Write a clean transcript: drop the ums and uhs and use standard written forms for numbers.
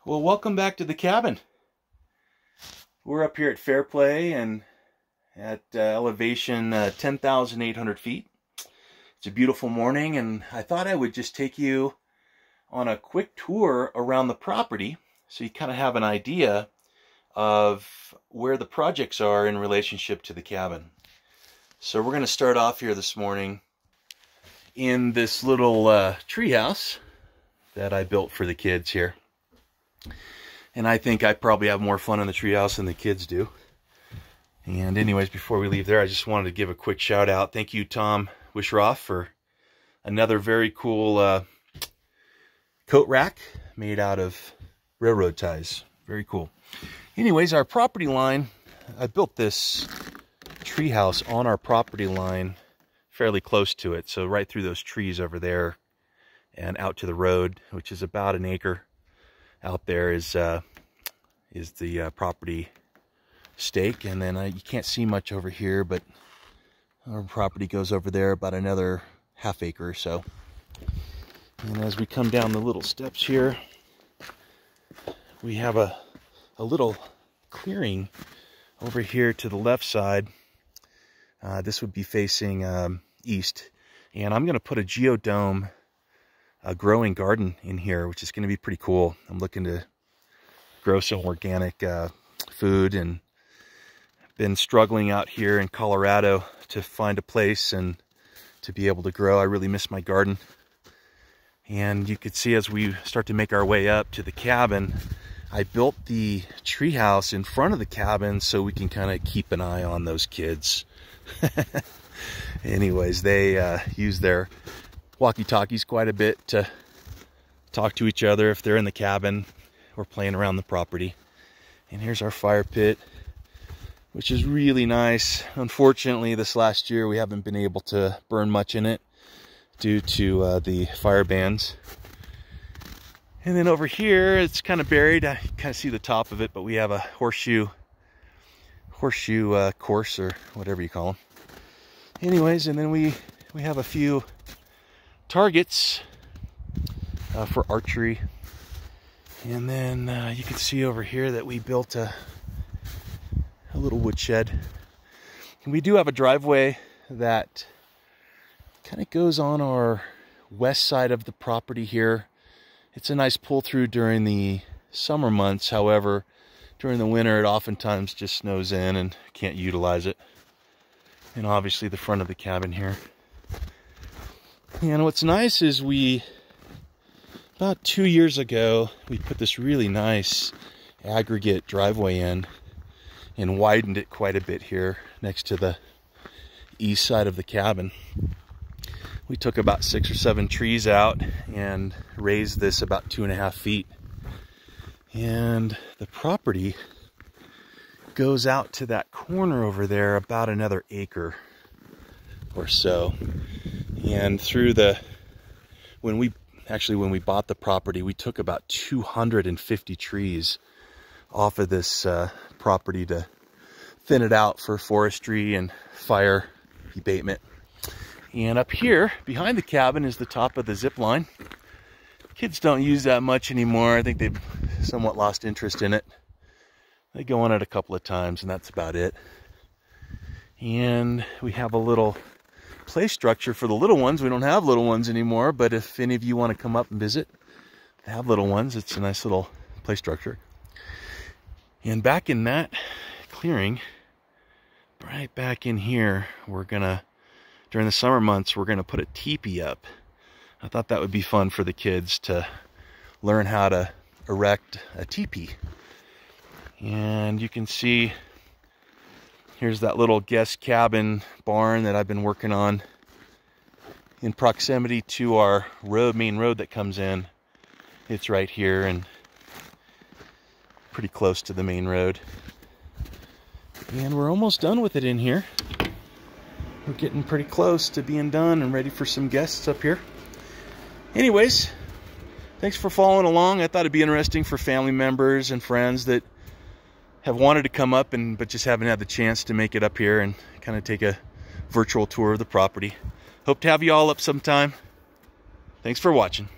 Well, welcome back to the cabin. We're up here at Fairplay and at elevation 10,800 feet. It's a beautiful morning, and I thought I would just take you on a quick tour around the property so you kind of have an idea of where the projects are in relationship to the cabin. So we're going to start off here this morning in this little tree house that I built for the kids here. And I think I probably have more fun in the treehouse than the kids do. And anyways, before we leave there, I just wanted to give a quick shout out. Thank you, Tom Wishroff, for another very cool coat rack made out of railroad ties. Very cool. Anyways, our property line, I built this treehouse on our property line fairly close to it. So right through those trees over there and out to the road, which is about an acre. Out there is the property stake, and then you can't see much over here, but our property goes over there about another half acre or so. And as we come down the little steps here, we have a little clearing over here to the left side. This would be facing east, and I'm going to put a geodome growing garden in here, which is going to be pretty cool. I'm looking to grow some organic food, and been struggling out here in Colorado to find a place and to be able to grow. I really miss my garden. And you could see as we start to make our way up to the cabin, I built the treehouse in front of the cabin so we can kind of keep an eye on those kids. Anyways, they use their walkie-talkies quite a bit to talk to each other if they're in the cabin or playing around the property. And here's our fire pit, which is really nice. Unfortunately, this last year we haven't been able to burn much in it due to the fire bans. And then over here, it's kind of buried. I kind of see the top of it, but we have a horseshoe course, or whatever you call them. Anyways, and then we have a few targets for archery. And then you can see over here that we built a little woodshed. And we do have a driveway that kind of goes on our west side of the property here. It's a nice pull through during the summer months. However, during the winter, it oftentimes just snows in and can't utilize it. And obviously the front of the cabin here. And what's nice is about 2 years ago, we put this really nice aggregate driveway in and widened it quite a bit here next to the east side of the cabin. We took about 6 or 7 trees out and raised this about 2.5 feet. And the property goes out to that corner over there about another acre or so. And through when we bought the property, we took about 250 trees off of this property to thin it out for forestry and fire abatement. And up here behind the cabin is the top of the zip line. Kids don't use that much anymore. I think they've somewhat lost interest in it. They go on it a couple of times, and that's about it. And we have a little play structure for the little ones. We don't have little ones anymore, but if any of you want to come up and visit, they have little ones. It's a nice little play structure. And back in that clearing, right back in here, during the summer months, we're gonna put a teepee up. I thought that would be fun for the kids to learn how to erect a teepee. And you can see here's that little guest cabin barn that I've been working on in proximity to our main road that comes in. It's right here and pretty close to the main road. And we're almost done with it in here. We're getting pretty close to being done and ready for some guests up here. Anyways, thanks for following along. I thought it'd be interesting for family members and friends that have wanted to come up but just haven't had the chance to make it up here and kind of take a virtual tour of the property. Hope to have you all up sometime. Thanks for watching.